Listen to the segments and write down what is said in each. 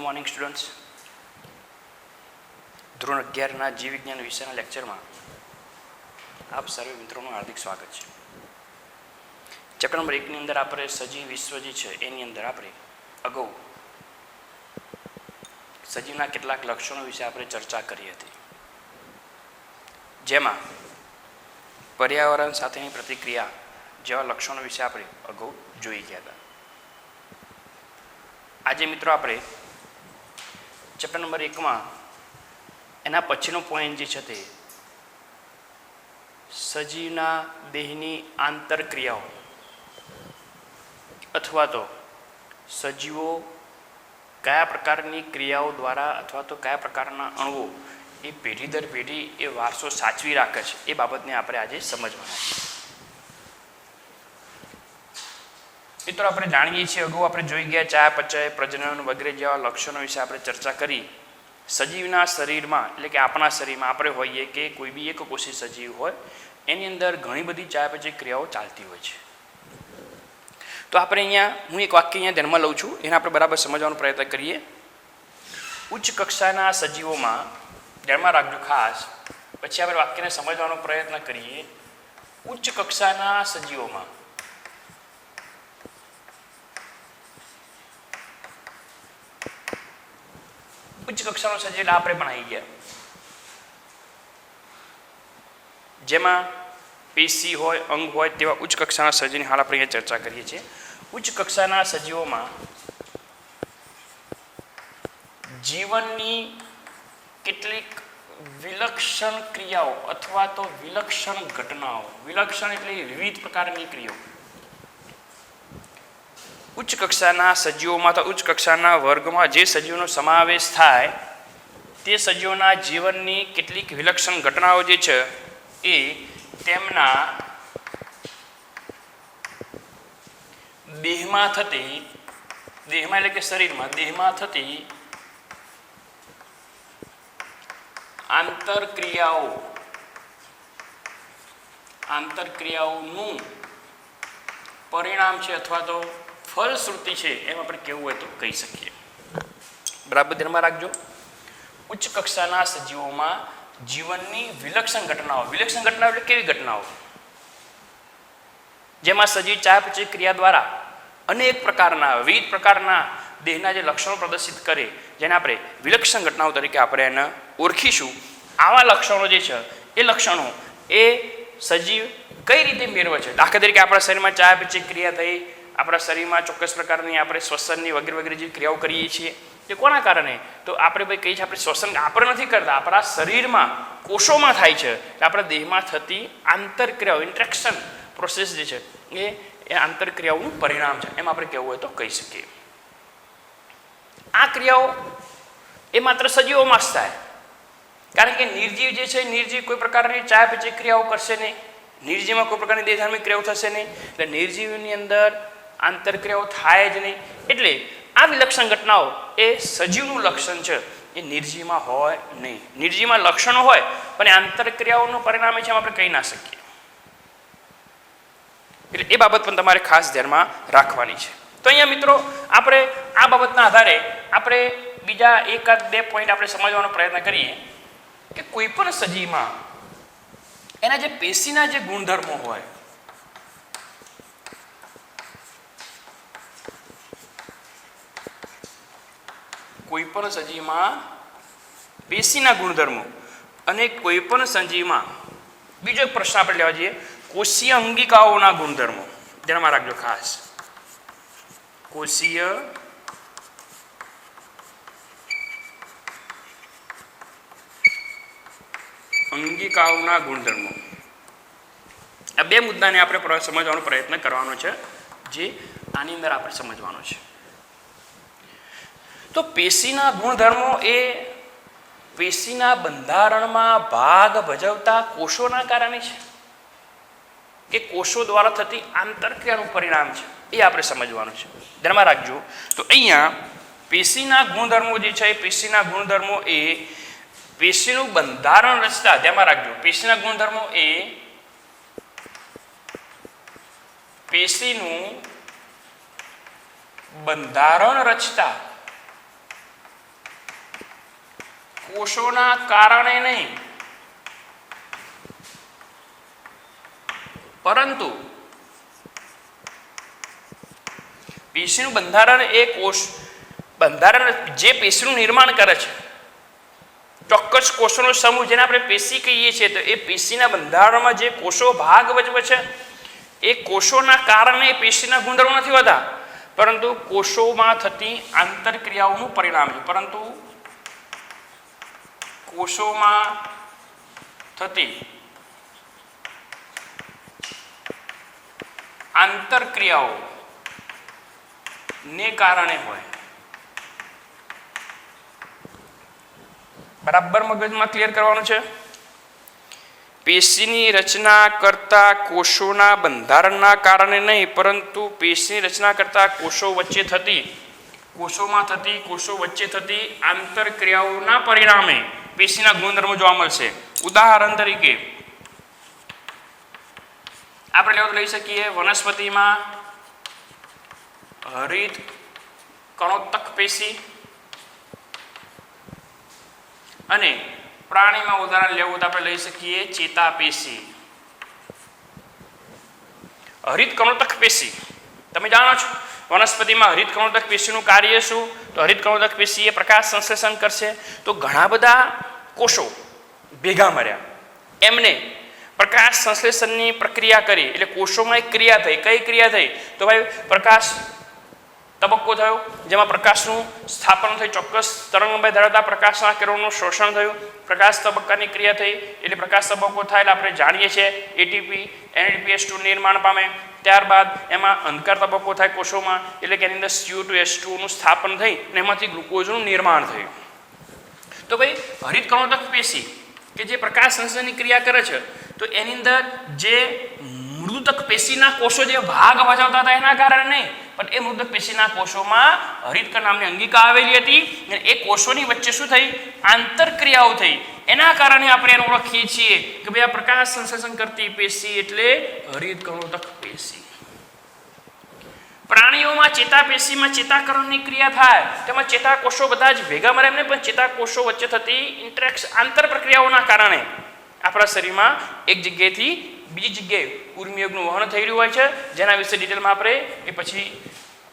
Good morning students. ધોરણ 11ના જીવ વિજ્ઞાન વિષયના લેક્ચરમાં આપ સર્વે મિત્રોનું હાર્દિક સ્વાગત છે. ચેપ્ટર નંબર 1 ની અંદર આપણે સજીવ વિશ્વ જે છે એની અંદર આપણે અગાઉ સજીવના કેટલાક લક્ષણો વિશે આપણે ચર્ચા કરી હતી, જેમાં પર્યાવરણ સાથેની પ્રતિક્રિયા જેવા લક્ષણો વિશે આપણે અગાઉ જોઈ ગયા હતા. આજે મિત્રો આપણે ચેપ્ટર નંબર 1માં એના પછીનો પોઈન્ટ જે છે તે સજીવના દેહની આંતરક્રિયાઓ અથવા તો સજીવો કયા પ્રકારની ક્રિયાઓ દ્વારા અથવા તો કયા પ્રકારના અણુઓ એ પેઢી દર પેઢી એ વારસો સાચવી રાખે છે એ બાબતને આપણે આજે સમજવાના છીએ. મિત્રો આપણે જાણીએ છીએ, અગાઉ આપણે જોઈ ગયા ચયાપચય, પ્રજનન વગેરે જેવા લક્ષણો વિશે આપણે ચર્ચા કરી. સજીવના શરીરમાં એટલે કે આપણા શરીરમાં આપણે હોઈએ કે કોઈ બી એકકોષી સજીવ હોય એની અંદર ઘણી બધી ચયાપચય ક્રિયાઓ ચાલતી હોય છે. તો આપણે અહીંયા હું એક વાક્ય અહીંયા ધ્યાનમાં લઉં છું, એને આપણે બરાબર સમજવાનો પ્રયત્ન કરીએ. ઉચ્ચ કક્ષાના સજીવોમાં ધ્યાનમાં રાખજો ખાસ, પછી આપણે વાક્યને સમજવાનો પ્રયત્ન કરીએ. ઉચ્ચ કક્ષાના સજીવોમાં ઉચ્ચ કક્ષાનો સજીવ આપણે પણ આવી ગયા, જેમાં પેશી હોય, અંગ હોય તેવા ઉચ્ચ કક્ષાના સજીવની હાલ આપણે અહીંયા ચર્ચા કરીએ છીએ. ઉચ્ચ કક્ષાના સજીવોમાં જીવનની કેટલીક વિલક્ષણ ક્રિયાઓ અથવા તો વિલક્ષણ ઘટનાઓ, વિલક્ષણ એટલે વિવિધ પ્રકારની ક્રિયાઓ ઉચ્ચ કક્ષાના સજીવોમાં તો ઉચ્ચ કક્ષાના વર્ગમાં જે સજીવોનો સમાવેશ થાય તે સજીવોના જીવનની કેટલીક વિલક્ષણ ઘટનાઓ જે છે એ તેમના દેહમાં થતી, દેહમાં એટલે કે શરીરમાં દેહમાં થતી આંતરક્રિયાઓનું પરિણામ છે અથવા તો ફલશ્રુતિ છે એમ આપણે કહેવું હોય તો કહી શકીએ. બરાબર ધ્યાનમાં રાખજો. ઉચ્ચ કક્ષાના સજીવોમાં જીવનની વિલક્ષણ ઘટનાઓ, વિલક્ષણ ઘટનાઓ એટલે કેવી ઘટનાઓ? જેમાં સજીવ ચયાપચય ક્રિયા દ્વારા અનેક પ્રકારના વિવિધ પ્રકારના દેહના જે લક્ષણો પ્રદર્શિત કરે, જેને આપણે વિલક્ષણ ઘટનાઓ તરીકે આપણે એને ઓળખીશું. આવા લક્ષણો જે છે એ લક્ષણો એ સજીવ કઈ રીતે મેળવે છે? દાખલા તરીકે આપણા શરીરમાં ચયાપચય ક્રિયા થઈ, આપણા શરીરમાં ચોક્કસ પ્રકારની આપણે શ્વસનની વગેરે વગેરે જે ક્રિયાઓ કરીએ છીએ એ કોના કારણે? તો આપણે ભાઈ કહીએ છીએ આપણે શ્વસન આપણે નથી કરતા, આપણા શરીરમાં કોષોમાં થાય છે. આપણા દેહમાં થતી આંતરક્રિયાઓ, ઇન્ટરેક્શન પ્રોસેસ જે છે એ આંતરક્રિયાઓનું પરિણામ છે એમ આપણે કહેવું હોય તો કહી શકીએ. આ ક્રિયાઓ એ માત્ર સજીવોમાં જ થાય, કારણ કે નિર્જીવ જે છે નિર્જીવ કોઈ પ્રકારની ચયાપચય ક્રિયાઓ કરશે નહીં, નિર્જીવમાં કોઈ પ્રકારની દેહધાર્મિક ક્રિયાઓ થશે નહીં, એટલે નિર્જીવની અંદર આંતરક્રિયાઓ થાય જ નહીં. એટલે આ વિલક્ષણ ઘટનાઓ એ સજીવનું લક્ષણ છે, એ નિર્જીવમાં હોય નહીં. નિર્જીવમાં લક્ષણો હોય પણ આંતરક્રિયાઓનું પરિણામ છે એમ આપણે કહી ના શકીએ. એટલે એ બાબત પણ તમારે ખાસ ધ્યાનમાં રાખવાની છે. તો અહીંયા મિત્રો આપણે આ બાબતના આધારે આપણે બીજા એકાદ બે પોઈન્ટ આપણે સમજવાનો પ્રયત્ન કરીએ કે કોઈ પણ સજીવમાં એના જે પેશીના જે ગુણધર્મો હોય, કોઈ પણ સજીવમાં પેશીના ગુણધર્મો અને કોઈ પણ સજીવમાં બીજો એક પ્રશ્ન આપણે લેવા જઈએ, કોષીય અંગિકાઓના ગુણધર્મો. ધ્યાનમાં રાખજો ખાસ, કોષીય અંગિકાઓના ગુણધર્મો. આ બે મુદ્દાને આપણે સમજવાનો પ્રયત્ન કરવાનો છે, જે આની અંદર આપણે સમજવાનો છે. તો પેશીના ગુણધર્મો એ પેશીના બંધારણમાં ભાગ ભજવતા કોષોના કારણે છે કે કોષો દ્વારા થતી આંતરક્રિયાનું પરિણામ છે એ આપણે સમજવાનું છે. ધ્યાનમાં રાખજો. તો અહીંયા પેશીના ગુણધર્મો જે છે એ પેશીના ગુણધર્મો એ પેશીનું બંધારણ રચતા, ધ્યાનમાં રાખજો, પેશીના ગુણધર્મો એ પેશીનું બંધારણ રચતા કોષોના કારણે નહીં, પરંતુ પેશીનું બંધારણ એ કોષ બંધારણ જે પેશીનું નિર્માણ કરે છે, ચોક્કસ કોષોનો સમૂહ જેને આપણે પેશી કહીએ છીએ, તો એ પેશીના બંધારણમાં જે કોષો ભાગ ભજવે છે એ કોષોના કારણે પેશીના ગુણધર્મો નથી હોતા, પરંતુ કોષોમાં થતી આંતરક્રિયાઓનું પરિણામ છે. પરંતુ કોષોમાં થતી આંતરક્રિયાઓ ને કારણે હોય. બરાબર મગજમાં ક્લિયર કરવાનું છે. પેશીની રચના કરતા કોષોના બંધારણના કારણે નહીં, પરંતુ પેશીની રચના કરતા કોષોમાં થતી આંતરક્રિયાઓના પરિણામે પેશીના ગુણધર્મો જોવા મળશે. ઉદાહરણ તરીકે આપણે લઈ શકીએ વનસ્પતિમાં હરિત કણોત્તક પેશી અને પ્રાણીમાં ઉદાહરણ લેવું તો આપણે લઈ શકીએ ચેતાપેશી. હરિત કણોત્તક પેશી તમે જાણો છો વનસ્પતિમાં હરિત કણોત્તક પેશીનું કાર્ય શું? તો હરિત કણોત્તક પેશી એ પ્રકાશ સંશ્લેષણ કરશે. તો ઘણા બધા કોષો ભેગા મળ્યા, એમને પ્રકાશ સંશ્લેષણની પ્રક્રિયા કરી, એટલે કોષોમાં એક ક્રિયા થઈ. કઈ ક્રિયા થઈ? તો ભાઈ પ્રકાશ તબક્કો થયો જેમાં પ્રકાશનું સ્થાપન થયું, ચોક્કસ તરંગલંબાઈ ધરાવતા પ્રકાશના કિરણોનું શોષણ થયું. પ્રકાશ તબક્કાની ક્રિયા થઈ એટલે પ્રકાશ તબક્કો થાય એટલે આપણે જાણીએ છીએ એટીપી NADPH2 નિર્માણ પામે. ત્યારબાદ એમાં અંધકાર તબક્કો થાય કોષોમાં, એટલે કે એની અંદર CO2H2 નું સ્થાપન થઈ અને એમાંથી ગ્લુકોઝનું નિર્માણ થયું. તો ભાઈ હરિત કણોત્તક પેશી કે જે પ્રકાશ સંશ્લેષણની ક્રિયા કરે છે, તો એની અંદર જે મૃદુતક પેશીના કોષો જે ભાગ ભજવતા હતા એના કારણે નહીં, પણ એ મૃદુતક પેશીના કોષોમાં હરિતકણ નામની અંગિકા આવેલી હતી અને એ કોષોની વચ્ચે શું થઈ? આંતરક્રિયાઓ થઈ. એના કારણે આપણે એને ઓળખીએ છીએ કે ભાઈ આ પ્રકાશ સંશ્લેષણ કરતી પેશી એટલે હરિત કણોત્તક પેશી. પ્રાણીઓમાં ચેતાપેશીમાં ચેતાકરણની ક્રિયા થાય, તેમાં ચેતાકોષો બધા જ ભેગા મળે એમને, પણ ચેતાકોષો વચ્ચે થતી આંતર પ્રક્રિયાઓના કારણે આપણા શરીરમાં એક જગ્યાએથી બીજી જગ્યાએ ઉર્મિયોગનું વહન થઈ રહ્યું હોય છે, જેના વિશે ડિટેલમાં આપણે એ પછી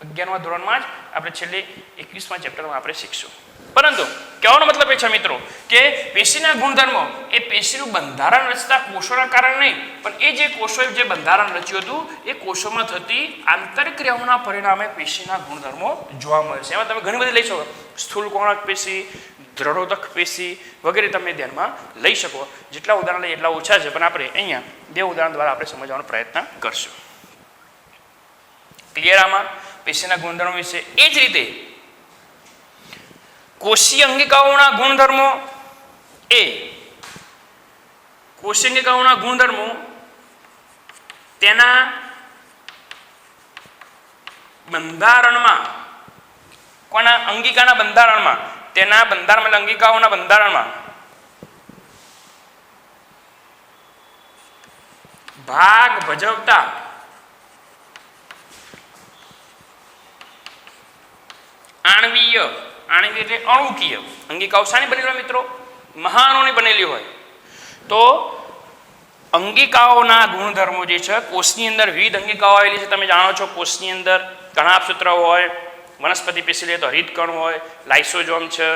11મા ધોરણમાં જ આપણે છેલ્લે 21મા ચેપ્ટરમાં આપણે શીખશું. પરંતુ કહેવાનો મતલબ એ છે મિત્રો કે પેશીના ગુણધર્મો એ પેશીનું બંધારણ રચતા કોષોના કારણે નહીં, પણ એ જે કોષોએ જે બંધારણ રચ્યું હતું એ કોષોમાં થતી આંતરક્રિયાઓના પરિણામે પેશીના ગુણધર્મો જોવા મળે છે. એમાં તમે ઘણી બધી લઈ શકો, સ્થૂળકોણક પેશી, દ્રઢોદક પેશી વગેરે તમે ધ્યાનમાં લઈ શકો. જેટલા ઉદાહરણ લઈએ એટલા ઓછા છે, પણ આપણે અહીંયા 2 ઉદાહરણ દ્વારા આપણે સમજવાનો પ્રયત્ન કરશું. ક્લિયર આમાં પેશીના ગુણધર્મો વિશે? એ જ રીતે કોષીય અંગિકાઓના ગુણધર્મો તેના બંધારણમાં, કોના અંગિકાના બંધારણમાં, તેના બંધારણમાં અંગિકાઓના બંધારણમાં ભાગ ભજવતા આણ્વીય એટલે અણુકીય અંગિકાઓ શાની બનેલી હોય મિત્રો? મહાણુની બનેલી હોય. તો અંગિકાઓના ગુણધર્મો જે છે, કોષની અંદર વિવિધ અંગિકાઓ આવેલી છે. તમે જાણો છો કોષની અંદર કણાભસૂત્ર હોય, વનસ્પતિ પેશી લે તો હરિતકણ હોય, લાઇસોઝોમ છે,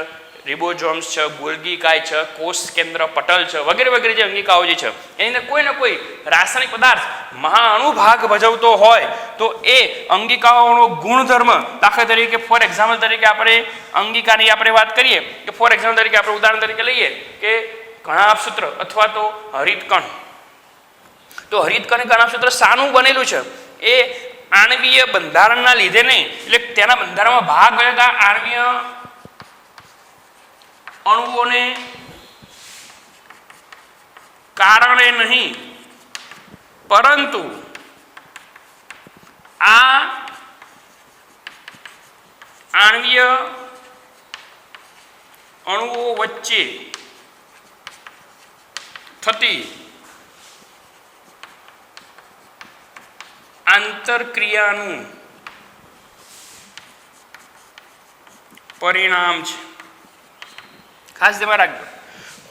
રિબોઝોમ્સ છે, ગોલ્ગી કાય છે, કોષ કેન્દ્ર પટલ છે વગેરે વગેરે જે અંગિકાઓ જે છે એની અંદર કોઈ ને કોઈ રાસાયણિક પદાર્થ મહાઅણુ ભાગ ભજવતો હોય તો એ અંગિકાઓનો ગુણધર્મ, દાખલા તરીકે ફોર એક્ઝામ્પલ તરીકે આપણે અંગિકાની આપણે વાત કરીએ કે ફોર એક્ઝામ્પલ તરીકે આપણે ઉદાહરણ તરીકે લઈએ કે કણાભસૂત્ર અથવા તો હરિતકણ. તો હરિતકણ કણાભસૂત્ર શાનું બનેલું છે? એ આણ્વીય બંધારણના લીધે નહીં, એટલે તેના બંધારણમાં ભાગ ભજવતા આણ્વીય અણુઓને કારણે નહીં, પરંતુ આ આણ્વીય અણુઓ વચ્ચે થતી આંતરક્રિયાનું પરિણામ છે. ખાસ ધ્યાન રાખજો,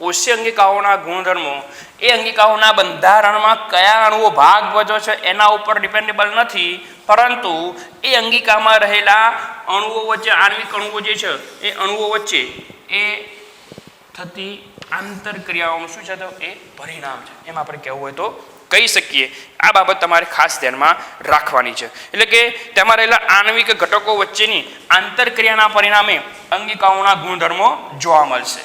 કોષીય અંગિકાઓના ગુણધર્મો એ અંગિકાઓના બંધારણમાં કયા અણુઓ ભાગ ભજવે છે એના ઉપર ડિપેન્ડેબલ નથી, પરંતુ એ અંગિકામાં રહેલા અણુઓ વચ્ચે, આણ્વિક અણુઓ જે છે એ અણુઓ વચ્ચે એ થતી આંતરક્રિયાઓનું શું છે તો એ પરિણામ છે, એમ આપણે કહેવું હોય તો કહી શકીએ. આ બાબત તમારે ખાસ ધ્યાનમાં રાખવાની છે. એટલે કે તેમાં રહેલા આણ્વિક ઘટકો વચ્ચેની આંતરક્રિયાના પરિણામે અંગિકાઓના ગુણધર્મો જોવા મળશે.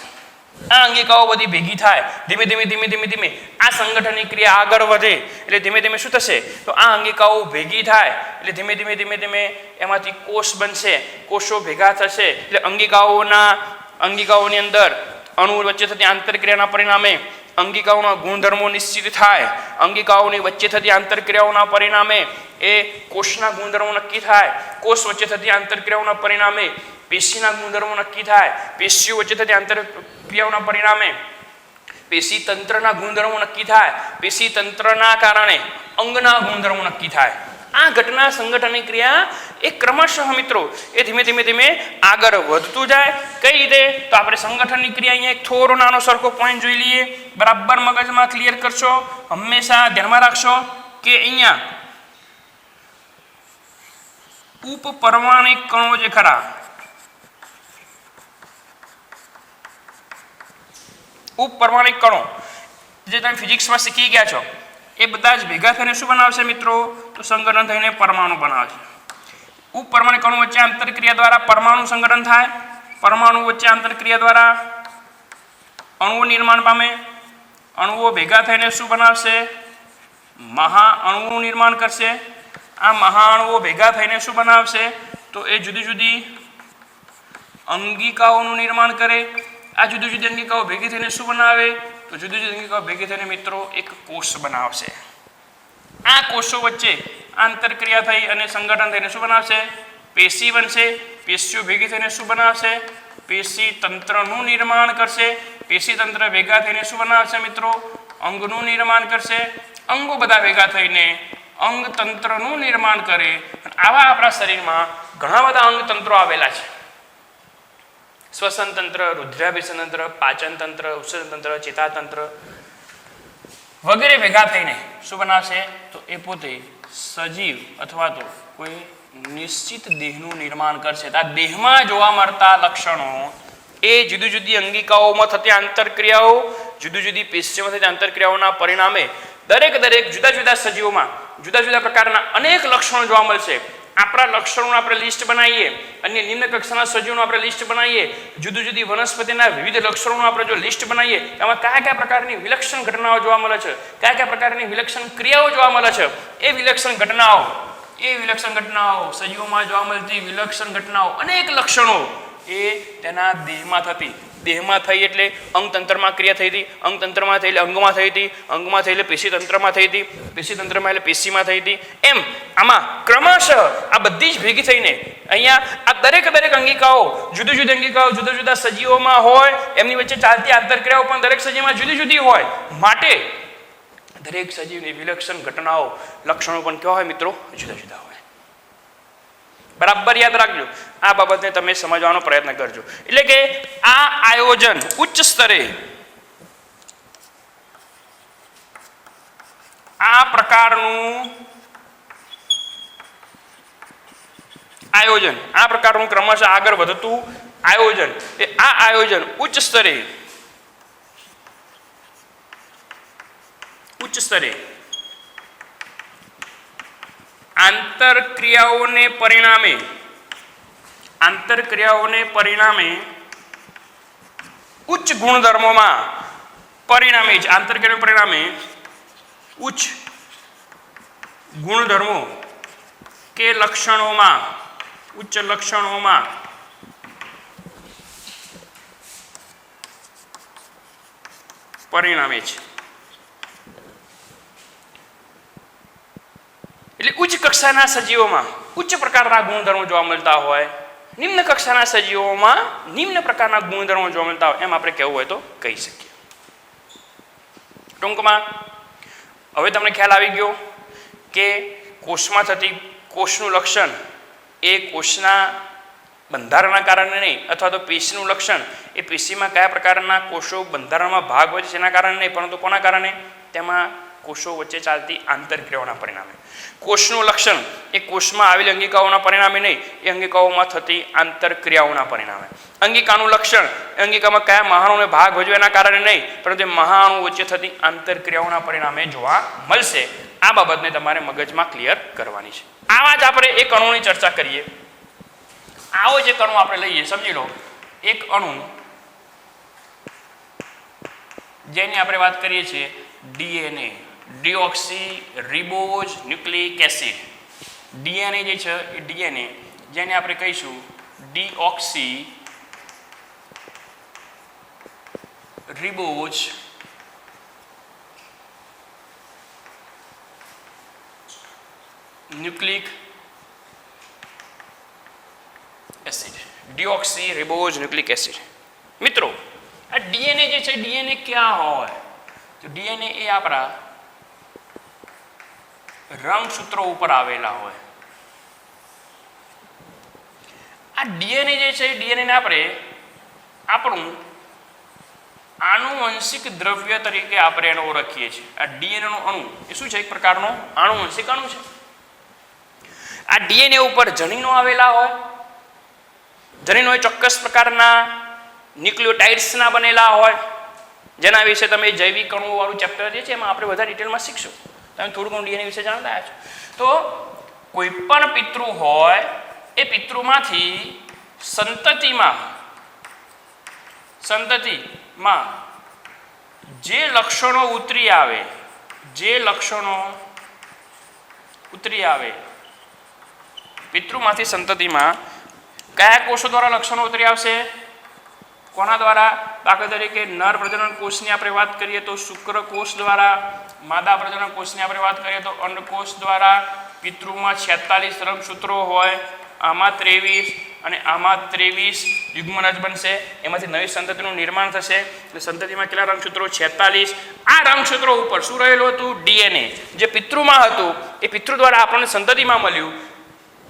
આ અંગિકાઓ બધી ભેગી થાય, ધીમે ધીમે ધીમે ધીમે ધીમે આ સંગઠનની ક્રિયા આગળ વધે એટલે ધીમે ધીમે શું થશે તો આ અંગિકાઓ ભેગી થાય એટલે ધીમે ધીમે ધીમે ધીમે એમાંથી કોષ બનશે, કોષો ભેગા થશે એટલે અંગિકાઓની અંદર અણુઓ વચ્ચે થતી આંતરક્રિયાના પરિણામે અંગિકાઓના ગુણધર્મો નિશ્ચિત થાય. અંગિકાઓની વચ્ચે થતી આંતરક્રિયાઓના પરિણામે એ કોષના ગુણધર્મો નક્કી થાય. કોષ વચ્ચે થતી આંતરક્રિયાઓના પરિણામે પેશીના ગુણધર્મો નક્કી થાય. પેશીઓ વચ્ચે થતી આંતરક્રિયાઓના પરિણામે પેશી તંત્રના ગુણધર્મો નક્કી થાય. પેશી તંત્રના કારણે અંગના ગુણધર્મો નક્કી થાય. આ ઘટના સંગઠનની ક્રિયા એ ક્રમશઃ મિત્રો એ ધીમે ધીમે ધીમે આગળ વધતું જાય. કઈ રીતે તો આપણે સંગઠનની ક્રિયા અહીંયા એક થોડો નાનો સરખો પોઈન્ટ જોઈ લઈએ, બરાબર મગજમાં ક્લિયર કરશો. હંમેશા ધ્યાનમાં રાખશો કે અહીંયા ઉપપરમાણિક કણો જે ખરા, ઉપપરમાણિક કણો જે તમે ફિઝિક્સમાં શીખી ગયા છો એ બધા જ ભેગા થઈને શું બનાવશે મિત્રો તો સંગઠન થઈને પરમાણુ બનાવશે. ઉપપરમાણિક કણો વચ્ચે આંતરક્રિયા દ્વારા પરમાણુ સંગઠન થાય. પરમાણુ વચ્ચે આંતરક્રિયા દ્વારા અણુઓ નિર્માણ પામે. અણુઓ ભેગા થઈને શું બનાવશે મહાઅણુઓનું નિર્માણ કરશે. આ મહાઅણુઓ ભેગા થઈને શું બનાવશે તો એ જુદી જુદી અંગિકાઓનું નિર્માણ કરે. આ જુદી જુદી અંગિકાઓ ભેગી થઈને શું બનાવે તો જુદી જુદી અંગિકાઓ ભેગી થઈને મિત્રો એક કોષ બનાવશે. આ કોષો વચ્ચે આંતરક્રિયા થઈ અને સંગઠન થઈને શું બનાવશે પેશી બનશે. પેશીઓ ભેગી થઈને શું બનાવશે પેશી તંત્રનું નિર્માણ કરશે. પેશી તંત્ર ભેગા થઈને શું બનાવશે મિત્રો અંગનું નિર્માણ કરશે. અંગો બધા ભેગા થઈને અંગ તંત્રનું નિર્માણ કરે. આવા આપણા શરીરમાં ઘણા બધા અંગ તંત્રો આવેલા છે. શ્વસન તંત્ર, રુધિરાભિસરણ તંત્ર, પાચન તંત્ર, ઉત્સર્જન તંત્ર, ચેતાતંત્ર વગેરે ભેગા થઈને શું બનાવશે તો એ પોતે સજીવ અથવા તો કોઈ નિશ્ચિત દેહનું નિર્માણ કરશે. આ દેહમાં જોવા મળતા લક્ષણો એ જુદી જુદી અંગિકાઓમાં થતી આંતરક્રિયાઓ, જુદી જુદી પેશીઓમાં થતી આંતરક્રિયાઓના પરિણામે દરેક જુદા જુદા સજીવોમાં જુદા જુદા પ્રકારના અનેક લક્ષણો જોવા મળશે. આપણા લક્ષણોનું આપણે લિસ્ટ બનાવીએ, અન્ય નિમ્ન કક્ષાના સજીવોનું આપણે લિસ્ટ બનાવીએ, જુદી જુદી વનસ્પતિના વિવિધ લક્ષણોનું આપણે જો લિસ્ટ બનાવીએ એમાં કયા કયા પ્રકારની વિલક્ષણ ઘટનાઓ જોવા મળે છે, કયા કયા પ્રકારની વિલક્ષણ ક્રિયાઓ જોવા મળે છે, એ વિલક્ષણ ઘટનાઓ સજીવોમાં જોવા મળતી વિલક્ષણ ઘટનાઓ અનેક લક્ષણો એ તેના દેહમાં થઈ એટલે અંગતંત્રમાં ક્રિયા થઈ હતી, અંગતંત્રમાં થઈ એટલે અંગમાં થઈ હતી, અંગમાં થઈ એટલે પેશી તંત્રમાં થઈ હતી, પેશી તંત્રમાં એટલે પેશીમાં થઈ હતી. એમ આમાં ક્રમશઃ આ બધી જ ભેગી થઈને અહીંયા આ દરેક અંગિકાઓ જુદી જુદી અંગિકાઓ જુદા જુદા સજીવોમાં હોય, એમની વચ્ચે ચાલતી આંતરક્રિયાઓ પણ દરેક સજીવમાં જુદી જુદી હોય. માટે દરેક સજીવની વિલક્ષણ ઘટનાઓ લક્ષણો પણ કેવા હોય મિત્રો જુદા જુદા હોય. બરાબર યાદ રાખજો. આ બાબતને તમે સમજવાનો પ્રયત્ન કરજો. એટલે કે આ આયોજન ઉચ્ચ સ્તરે આ પ્રકારનું ક્રમશઃ આગળ વધતું આયોજન એ આ આયોજન ઉચ્ચ સ્તરે આંતરક્રિયાઓને પરિણામે ઉચ્ચ ગુણધર્મોમાં પરિણામે છે. આંતરક્રિયાને પરિણામે ઉચ્ચ ગુણધર્મો કે ઉચ્ચ લક્ષણોમાં પરિણામે છે. એટલે ઉચ્ચ કક્ષાના સજીવોમાં ઉચ્ચ પ્રકારના ગુણધર્મો જોવા મળતા હોય, નિમ્ન કક્ષાના સજીવોમાં નિમ્ન પ્રકારના ગુણધર્મો જોવા મળતા હોય, એમ આપણે કહેવું હોય તો કહી શકીએ. ટૂંકમાં હવે તમને ખ્યાલ આવી ગયો કે કોષમાં થતી કોષનું લક્ષણ એ કોષના બંધારણના કારણે નહીં, અથવા તો પેશીનું લક્ષણ એ પેશીમાં કયા પ્રકારના કોષો બંધારણમાં ભાગ હોય છે એના કારણે નહીં, પરંતુ કોના કારણે? તેમાં કોષો વચ્ચે ચાલતી આંતરક્રિયાઓના પરિણામે. કોષનું લક્ષણ એ કોષમાં આવેલી અંગિકાઓના પરિણામે નહીં, એ અંગિકાઓમાં થતી આંતરક્રિયાઓના પરિણામે. અંગિકાનું લક્ષણ એ અંગિકામાં કયા મહાણુને ભાગ ભજવે એના કારણે નહીં, પરંતુ એ મહાણુ વચ્ચે થતી આંતરક્રિયાઓના પરિણામે જોવા મળશે. આ બાબતને તમારે મગજમાં ક્લિયર કરવાની છે. આવા જ આપણે એક અણુની ચર્ચા કરીએ. આવો જ એક અણુ આપણે લઈએ, સમજી લો એક અણુ જેની આપણે વાત કરીએ છીએ DNA, deoxy ribose nucleic acid. DNA જે છે એ ડીએનએ જેને આપણે કહીશું deoxy ribose nucleic acid. Deoxy ribose nucleic acid. મિત્રો આ ડીએનએ જે છે ડીએનએ ક્યાં હોય? તો ડીએનએ એ આપણા રંગસૂત્રો ઉપર આવેલા હોય. આ ડીએનએ જે છે ડીએનએ ને આપણે આપણું આનુવંશિક દ્રવ્ય તરીકે આપણે એને ઓળખીએ છીએ. આ ડીએનએ નો અણુ એ શું છે? એક પ્રકારનો આનુવંશિક અણુ છે. આ ડીએનએ ઉપર જનીનો આવેલા હોય. જનીનો એ ચોક્કસ પ્રકારના ન્યુક્લિયોટાઇડ્સના બનેલા હોય, જેના વિશે તમે જૈવિક અણુવાળું ચેપ્ટર જે છે એમાં આપણે વધારે ડિટેલમાં શીખશું. તમે થોડું ઘણું ડીએનએ વિશે જાણતા છો. તો કોઈ પણ પિતૃ હોય એ પિતૃમાંથી સંતતિમાં જે લક્ષણો ઉતરી આવે પિતૃમાંથી સંતતિમાં કયા કોષો દ્વારા લક્ષણો ઉતરી આવશે? કોના દ્વારા? દાખલા તરીકે નર પ્રજનન કોષની આપણે વાત કરીએ તો શુક્રકોષ દ્વારા, માદા પ્રજનન કોષની આપણે વાત કરીએ તો અંડકોષ દ્વારા. પિતૃમાં 46 રંગસૂત્રો હોય, આમાં 23 અને આમાં 23 યુગ્મનજ બનશે. એમાંથી નવી સંતતિનું નિર્માણ થશે. એટલે સંતતિમાં કેટલા રંગસૂત્રો? 46. આ રંગસૂત્રો ઉપર શું રહેલું હતું? ડીએનએ. જે પિતૃમાં હતું એ પિતૃ દ્વારા આપણને સંતતિમાં મળ્યું.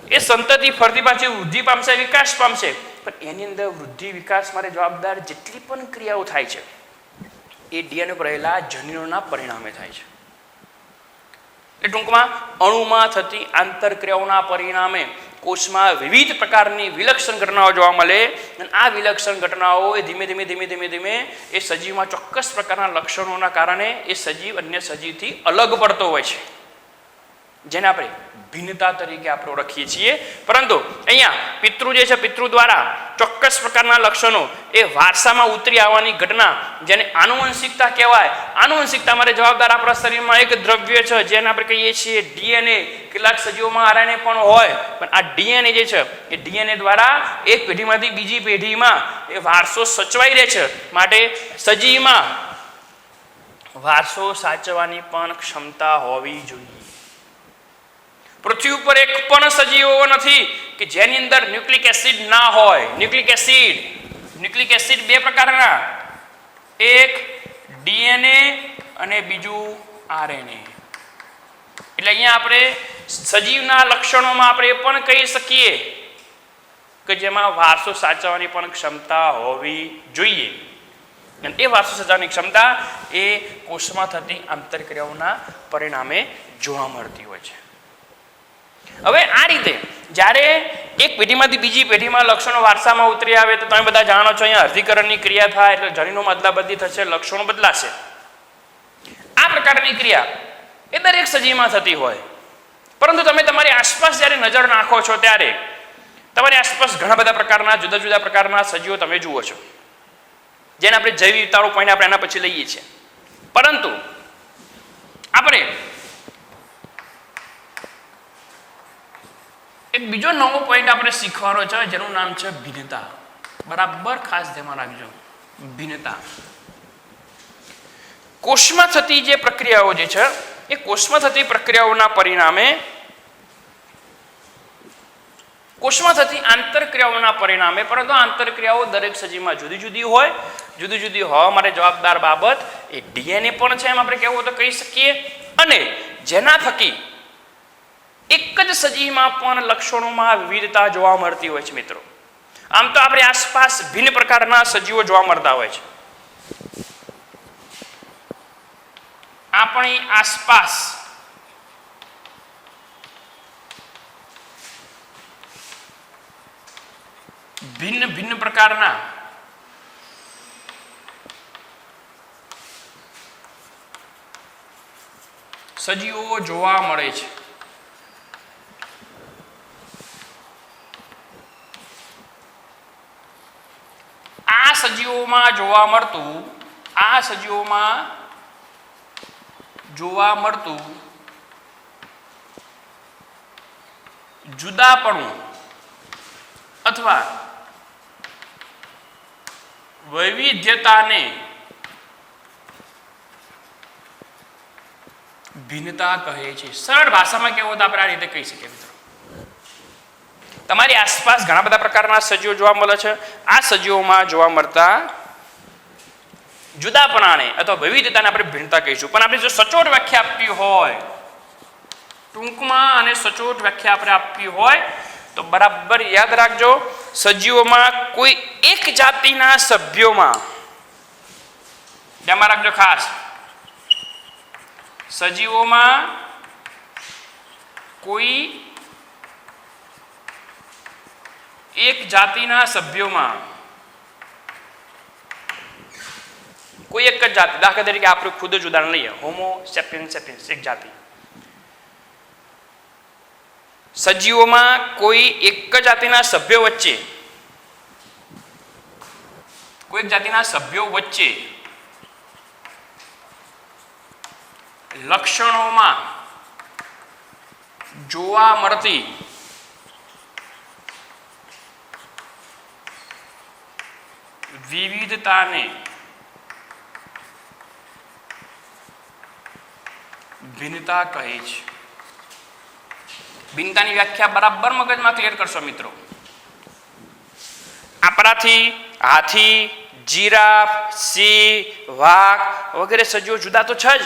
એ સંતતિ ફરતી પાછી વૃદ્ધિ પામશે, વિકાસ પામશે, પણ એની અંદર વૃદ્ધિ વિકાસ માટે જવાબદાર જેટલી પણ ક્રિયાઓ થાય છે એ ડીએનએ પર રહેલા જનીનોના પરિણામે થાય છે. એ ટૂંકમાં અણુમાં થતી આંતરક્રિયાઓના પરિણામે કોષમાં વિવિધ પ્રકારની વિલક્ષણ ઘટનાઓ જોવા મળે. અને આ વિલક્ષણ ઘટનાઓ એ ધીમે ધીમે એ સજીવમાં ચોક્કસ પ્રકારના લક્ષણોના કારણે એ સજીવ અન્ય સજીવથી અલગ પડતો હોય છે, જેને આપણે ભિન્નતા તરીકે આપણે ઓળખીએ છીએ. પરંતુ અહીંયા પિતૃ જે છે પિતૃ દ્વારા ચોક્કસ પ્રકારના લક્ષણો એ વારસામાં ઉતરી આવવાની ઘટના, જેને આનુવંશિકતા કહેવાય. આનુવંશિકતા માટે જવાબદાર આપણા શરીરમાં એક દ્રવ્ય છે જેને આપણે કહીએ છીએ ડીએનએ. કેટલાક સજીવોમાં આરએનએ પણ હોય, પણ આ ડીએનએ જે છે એ ડીએનએ દ્વારા એક પેઢીમાંથી બીજી પેઢીમાં એ વારસો સચવાઈ રહે છે. માટે સજીવમાં વારસો સાચવવાની પણ ક્ષમતા હોવી જોઈએ. પૃથ્વી ઉપર એક પણ સજીવ એવો નથી કે જેની અંદર ન્યુક્લિક એસિડ ના હોય. ન્યુક્લિક એસિડ બે પ્રકારના, એક ડીએનએ અને બીજું આરએનએ. એટલે અહીંયા આપણે સજીવના લક્ષણોમાં આપણે એ પણ કહી શકીએ કે જેમાં વારસો સાચવવાની પણ ક્ષમતા હોવી જોઈએ. અને એ વારસો સાચવવાની ક્ષમતા એ કોષમાં થતી આંતરક્રિયાઓના પરિણામે જોવા મળતી હોય છે. હવે આ રીતે જ્યારે એક પેઢીમાંથી બીજી પેઢીમાં લક્ષણો વારસામાં ઉતરી આવે તો તમે બધા જાણો છો અહીંયા અર્ધીકરણની ક્રિયા થાય એટલે જનીનોમાં અદલાબદલી થશે, લક્ષણો બદલાશે. આ પ્રકારની ક્રિયા એ દરેક સજીવમાં થતી હોય. પરંતુ તમે તમારી આસપાસ જ્યારે નજર નાખો છો ત્યારે તમારી આસપાસ ઘણા બધા પ્રકારના જુદા જુદા પ્રકારના સજીવો તમે જુઓ છો, જેને આપણે જૈવ વિવિધતાનો પોઈન્ટ આપણે એના પછી લઈએ છીએ. પરંતુ આપણે એક બીજો નવો પોઈન્ટ આપણે શીખવાનો છે જેનું નામ છે ભિન્નતા. બરાબર ખાસ ધ્યાન રાખજો, ભિન્નતા. કોષમાં થતી જે પ્રક્રિયાઓ જે છે એ કોષમાં થતી પ્રક્રિયાઓના પરિણામે કોષમાં થતી આંતરક્રિયાઓના પરિણામે, પરંતુ આંતરક્રિયાઓ દરેક સજીવમાં જુદી જુદી હોય. જુદી જુદી હોવા માટે જવાબદાર બાબત એ ડીએનએ પણ છે, એમ આપણે કહેવું તો કહી શકીએ. અને જેના થકી એક જ સજીવમાં પણ લક્ષણોમાં વિવિધતા જોવા મળતી હોય છે. મિત્રો, આમ તો આપણી આસપાસ ભિન્ન પ્રકારના સજીવો જોવા મળતા હોય છે. આપણી આસપાસ ભિન્ન ભિન્ન પ્રકારના સજીવો જોવા મળે છે. આ સજીવોમાં જોવા મળતું જુદાપણું અથવા વૈવિધ્યતાને ભિન્નતા કહે છે. સરળ ભાષામાં કહેવું તો આપણે આ રીતે કહી શકીએ મિત્રો, તમારી આસપાસ ઘણા બધા પ્રકારના સજીવો જોવા મળે છે. આ સજીવોમાં જોવા મળતા જુદાપણાને અથવા વૈવિધ્યતાને આપણે ભિન્નતા કહીશું. પણ આપણે જો સચોટ વ્યાખ્યા આપવી હોય, ટૂંકમાં અને સચોટ વ્યાખ્યા આપણે આપવી હોય તો બરાબર યાદ રાખજો, સજીવોમાં કોઈ એક જાતિના સભ્યોમાં, ધ્યાનમાં રાખજો ખાસ, સજીવોમાં કોઈ એક જાતિના સભ્યોમાં કોઈ એક જ જાતિ, દાખલા તરીકે આપણે ખુદ જ ઉદાહરણ લઈએ, હોમો સેપિયન્સ સેપિયન્સ એક જાતિ. સજીવોમાં કોઈ એક જાતિના સભ્યો વચ્ચે, કોઈ એક જાતિના સભ્યો વચ્ચે લક્ષણોમાં જોવા મળતી વિવિધતાને ભિન્નતા કહે છે. ભિન્નતાની વ્યાખ્યા બરાબર મગજમાં ક્લિયર કરશો મિત્રો. આપણાથી હાથી, જીરાફ, સિંહ, વાઘ વગેરે સજીવો જુદા તો છે જ,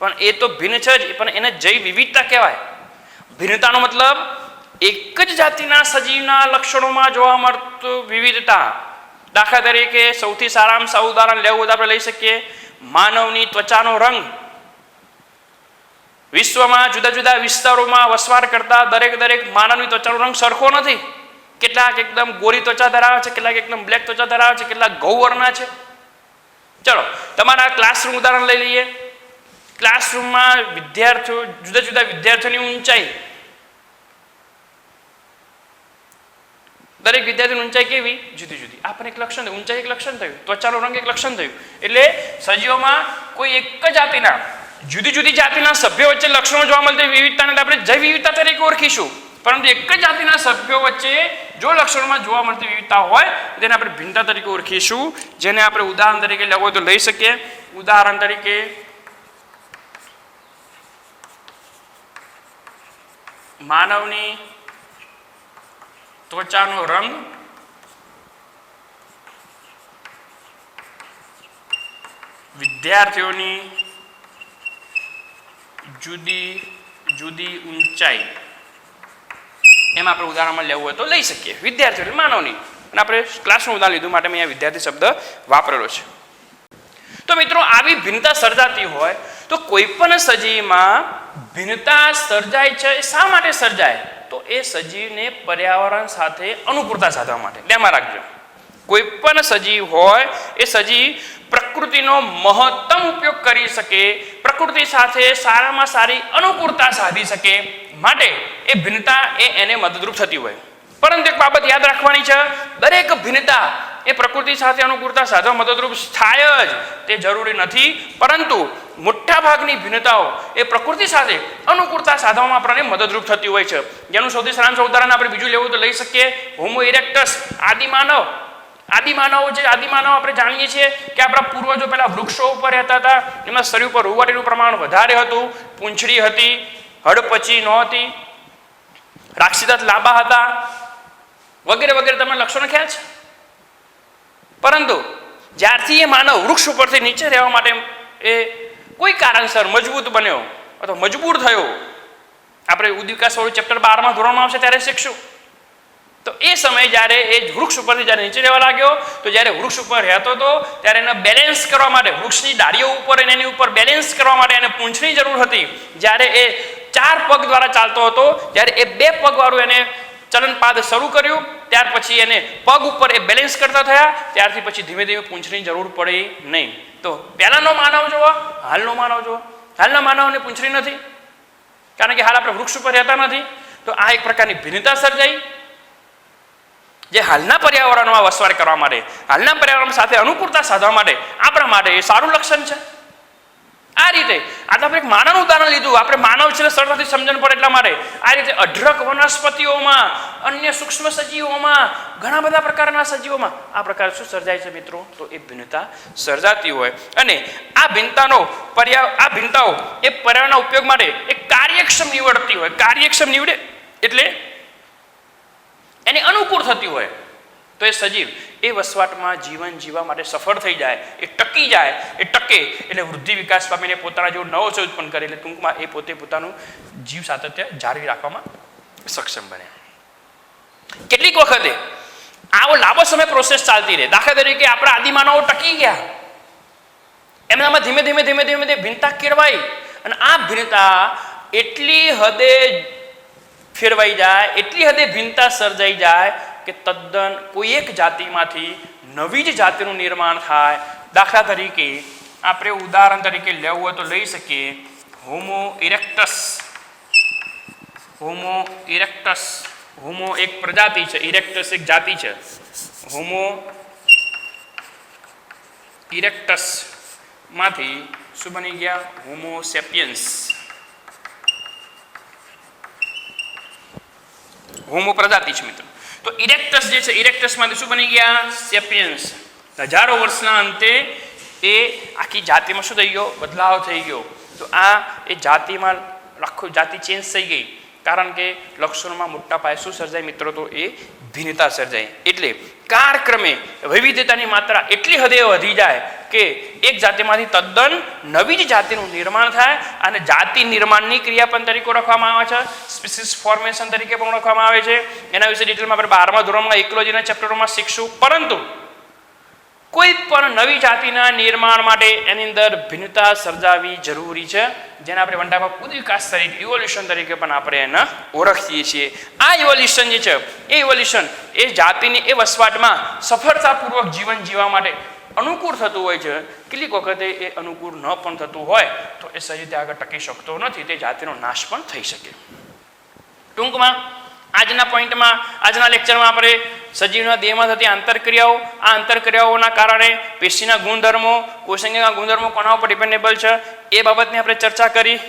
પણ એ તો ભિન્ન છે જ, પણ એને જૈવ વિવિધતા કહેવાય. ભિન્નતાનો મતલબ એક જ જાતિના સજીવના લક્ષણોમાં જોવા મળતું વિવિધતા. દાખલા તરીકે સૌથી સારામાં સારું ઉદાહરણ લેવું તો આપણે લઈ શકીએ માનવની ત્વચાનો રંગ. વિશ્વમાં જુદા જુદા વિસ્તારોમાં વસવાટ કરતા દરેક માનવની ત્વચાનો રંગ સરખો નથી. કેટલાક એકદમ ગોરી ત્વચા ધરાવે છે, કેટલાક એકદમ બ્લેક ત્વચા ધરાવે છે, કેટલાક ગૌવર્ણના છે. ચલો તમારા ક્લાસરૂમ ઉદાહરણ લઈ લઈએ. ક્લાસરૂમમાં વિદ્યાર્થીઓ, જુદા જુદા વિદ્યાર્થીઓની ઊંચાઈ, દરેક વિદ્યાર્થીની ઊંચાઈ કેવી જુદી જુદી. આ પણ એક લક્ષણ થયું, ઊંચાઈ એક લક્ષણ થયું, ત્વચાનો રંગ એક લક્ષણ થયું. એટલે સજીવોમાં કોઈ એક જ જાતિના જુદી જુદી જાતિના સભ્યો વચ્ચે લક્ષણો જોવા મળતી વિવિધતાને આપણે જૈવ વિવિધતા તરીકે ઓળખીશું. પરંતુ એક જ જાતિના સભ્યો વચ્ચે જો લક્ષણોમાં જોવા મળતી વિવિધતા હોય તેને આપણે ભિન્નતા તરીકે ઓળખીશું. જેને આપણે ઉદાહરણ તરીકે લેવું હોય તો લઈ શકીએ. ઉદાહરણ તરીકે માનવની ત્વચાનો રંગ વિદ્યાર્થીઓની જુદી જુદી ઊંચાઈ, એમાં આપણે ઉદાહરણમાં લેવું હોય તો લઈ શકીએ. વિદ્યાર્થીઓ માનવની, અને આપણે ક્લાસનું ઉદાહરણ લીધું માટે મેં અહીંયા વિદ્યાર્થી શબ્દ વાપરેલો છે. તો મિત્રો આવી ભિન્નતા સર્જાતી હોય તો કોઈ પણ સજીવમાં ભિન્નતા સર્જાય છે. શા માટે સર્જાય? તો એ સજીવને પર્યાવરણ સાથે અનુકૂળતા સાધવા માટે. ધ્યાનમાં રાખજો, કોઈ પણ સજીવ હોય એ સજીવ પ્રકૃતિનો મહત્તમ ઉપયોગ કરી શકે, પ્રકૃતિ સાથે સારામાં સારી અનુકૂળતા સાધી શકે માટે એ ભિન્નતા એને મદદરૂપ થતી હોય. પરંતુ એક બાબત યાદ રાખવાની છે, દરેક ભિન્નતા એ પ્રકૃતિ સાથે અનુકૂળતા સાધવા મદદરૂપ થાય જ તે જરૂરી નથી. પરંતુ મોટા ભાગની ભિન્નતાઓ એ પ્રકૃતિ સાથે અનુકૂળતા સાધવામાં આપણને મદદરૂપ થતી હોય છે. જેનું સૌથી સારાંશ ઉદાહરણ આપણે બીજું લેવું તો લઈ શકીએ હોમો ઇરેક્ટસ, આદિમાનવ. આદિમાનવ આપણે જાણીએ છીએ કે આપણા પૂર્વજો પહેલા વૃક્ષો ઉપર રહેતા હતા. એમના શરીર ઉપર રૂંવાટીનું પ્રમાણ વધારે હતું, પૂંછડી હતી, હડપચી નહોતી, રાક્ષીદાંત લાંબા હતા વગેરે વગેરે. તમને લક્ષણો ખ્યાલ છે. પરંતુ જ્યારથી એ માનવ વૃક્ષ ઉપરથી નીચે રહેવા માટે એ કોઈ કારણસર મજબૂત બન્યો અથવા મજબૂર થયો, આપણે ઉદ્દીપકા સ્વરૂપ ચેપ્ટર 12માં ધોરણમાં આવશે ત્યારે શીખશું. તો તો એ સમયે જ્યારે એ વૃક્ષ ઉપરથી જ્યારે નીચે રહેવા લાગ્યો તો જ્યારે વૃક્ષ ઉપર રહેતો હતો ત્યારે એને બેલેન્સ કરવા માટે વૃક્ષની ડાળીઓ ઉપર અને એની ઉપર બેલેન્સ કરવા માટે એને પૂંછની જરૂર હતી. જ્યારે એ 4 પગ દ્વારા ચાલતો હતો ત્યારે એ 2 પગવાળું એને ચલનપાદ શરૂ કર્યું. ત્યાર પછી એને પગ ઉપર એ બેલેન્સ કરતા થયા. ત્યારથી પછી ધીમે ધીમે પૂંછની જરૂર પડી નહીં. તો પહેલાનો માનવ જુઓ, હાલનો માનવ જુઓ. હાલના માનવને પૂંછડી નથી, કારણ કે હાલ આપણે વૃક્ષ ઉપર રહેતા નથી. તો આ એક પ્રકારની ભિન્નતા સર્જાઈ, જે હાલના પર્યાવરણમાં વસવાટ કરવા માટે, હાલના પર્યાવરણ સાથે અનુકૂળતા સાધવા માટે આપણા માટે એ સારું લક્ષણ છે. આ રીતે આ તો આપણે એક માનવનું ઉદાહરણ લીધું. આપણે માનવ છે સરળતાથી સમજણ પડે એટલા માટે આ રીતે અઢળક વનસ્પતિઓમાં, અન્ય સૂક્ષ્મ સજીવોમાં, ઘણા બધા પ્રકારના સજીવોમાં આ પ્રકાર શું સર્જાય છે મિત્રો? તો એ ભિન્નતા સર્જાતી હોય. અને આ ભિન્નતાઓ એ પર્યાવરણના ઉપયોગ માટે એક કાર્યક્ષમ નીવડતી હોય. કાર્યક્ષમ નીવડે એટલે એની અનુકૂળ થતી હોય. તો એ સજીવ એ વસવાટમાં જીવન જીવવા માટે સફળ થઈ જાય, એ ટકી જાય, એ ટકે એટલે વૃદ્ધિ વિકાસ પામીને પોતાના જેવો નવો છે ઉત્પન્ન કરે. એટલે ટૂંકમાં એ પોતે પોતાનું જીવ સાતત્ય જાળવી રાખવામાં સક્ષમ બને. કેટલીક વખતે આવો લાંબો સમય પ્રોસેસ ચાલતી રહે. દાખલા તરીકે આપણા આદિમાનવો ટકી ગયા, એમનામાં ધીમે ધીમે ધીમે ધીમે ભિન્નતા કેળવાઈ અને આ ભિન્નતા એટલી હદે ફેરવાઈ જાય, એટલી હદે ભિન્નતા સર્જાઈ જાય કે તદ્દન કોઈ એક જાતિમાંથી નવી જ જાતિનું નિર્માણ થાય. દાખલા તરીકે આપણે ઉદાહરણ તરીકે લેવું હોય તો લઈ શકીએ હોમો ઇરેક્ટસ. હોમો ઇરેક્ટસ, હોમો એક પ્રજાતિ છે, ઇરેક્ટસ એક જાતિ છે. હોમો ઇરેક્ટસ માંથી શું બની ગયા? હોમો સેપિયન્સ. હોમો પ્રજાતિ છે મિત્રો. તો ઇરેક્ટસ જે છે, ઇરેક્ટસમાંથી શું બની ગયા? સેપિયન્સ. હજારો વર્ષના અંતે એ આખી જાતિમાં શું થઈ ગયો? બદલાવ થઈ ગયો. તો આ એ જાતિમાં આખું જાતિ ચેન્જ થઈ ગઈ, કારણ કે લક્ષણોમાં મોટા પાયે શું સર્જાય મિત્રો? તો એ ભિન્નતા સર્જાય. એટલે કાળક્રમે વૈવિધ્યતાની માત્રા એટલી હદે વધી જાય કે એક જાતિમાંથી તદ્દન નવી જ જાતિનું નિર્માણ થાય. અને જાતિ નિર્માણની ક્રિયા પણ તરીકે ઓળખવામાં આવે છે, સ્પીસીસ ફોર્મેશન તરીકે પણ ઓળખવામાં આવે છે. એના વિશે ડિટેલમાં આપણે 12મા ધોરણમાં ઇકોલોજીના ચેપ્ટરોમાં શીખશું. પરંતુ કોઈ પણ નવી જાતિના નિર્માણ માટે એની અંદર ભિન્નતા સર્જાવી જરૂરી છે, જેને આપણે વંટામાં ઉદ વિકાસ તરીકે, ઇવોલ્યુશન તરીકે પણ આપણે એને ઓળખીએ છીએ. આ ઇવોલ્યુશન જે છે એ ઇવોલ્યુશન એ જાતિની એ વસવાટમાં સફળતાપૂર્વક જીવન જીવવા માટે અનુકૂળ થતું હોય છે. કેટલીક વખતે એ અનુકૂળ ન પણ થતું હોય તો એ સહી રીતે આગળ ટકી શકતો નથી, તે જાતિનો નાશ પણ થઈ શકે. ટૂંકમાં આજના પોઈન્ટમાં, આજના લેક્ચરમાં આપણે સજીવના દેહમાં થતી આંતરક્રિયાઓ, આ આંતરક્રિયાઓના કારણે પેશીના ગુણધર્મો, કોશિકાના ગુણધર્મો કોના ઉપર ડિપેન્ડેબલ છે એ બાબતની આપણે ચર્ચા કરી.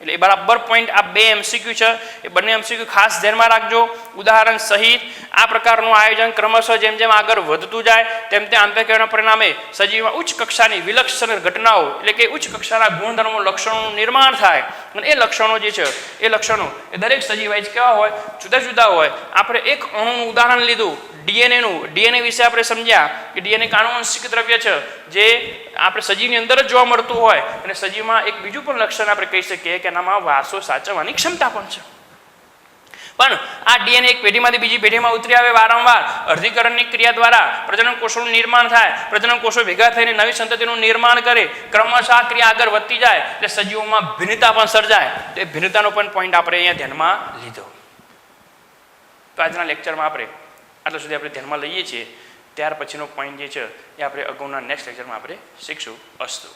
એટલે એ બરાબર પોઈન્ટ. આ 2 MCQ છે, એ બંને MCQ ખાસ ધ્યાનમાં રાખજો, ઉદાહરણ સહિત. આ પ્રકારનું આયોજન ક્રમશઃ જેમ જેમ આગળ વધતું જાય તેમ તેમ આંતરક્રિયાના પરિણામે સજીવમાં ઉચ્ચ કક્ષાની વિલક્ષણ ઘટનાઓ, એટલે કે ઉચ્ચ કક્ષાના ગુણધર્મો, લક્ષણોનું નિર્માણ થાય. અને એ લક્ષણો જે છે એ લક્ષણો એ દરેક સજીવ વાઇઝ કેવા હોય? જુદા જુદા હોય. આપણે એક અણુનું ઉદાહરણ લીધું, ડીએનએનું. ડીએનએ વિશે આપણે સમજ્યા કે ડીએનએ આનુવંશિક દ્રવ્ય છે જે આપણે સજીવની અંદર જ જોવા મળતું હોય. અને સજીવમાં એક બીજું પણ લક્ષણ આપણે કહી શકીએ કે એનામાં વારસો સાચવવાની ક્ષમતા પણ છે. પણ આ ડીએનએ એક પેઢીમાંથી બીજી પેઢીમાં ઉતરી આવે વારંવાર. અર્ધીકરણની ક્રિયા દ્વારા પ્રજનન કોષોનું નિર્માણ થાય, પ્રજનન કોષો ભેગા થઈને નવી સંતતિનું નિર્માણ કરે. ક્રમશઃ આ ક્રિયા આગળ વધતી જાય એટલે સજીવોમાં ભિન્નતા પણ સર્જાય. તો એ ભિન્નતાનો પણ પોઈન્ટ આપણે અહીંયા ધ્યાનમાં લીધો. તો આજના લેક્ચરમાં આપણે આટલા સુધી આપણે ધ્યાનમાં લઈએ છીએ. ત્યાર પછીનો પોઈન્ટ જે છે એ આપણે અગાઉના નેક્સ્ટ લેક્ચરમાં આપણે શીખશું. અસ્તુ.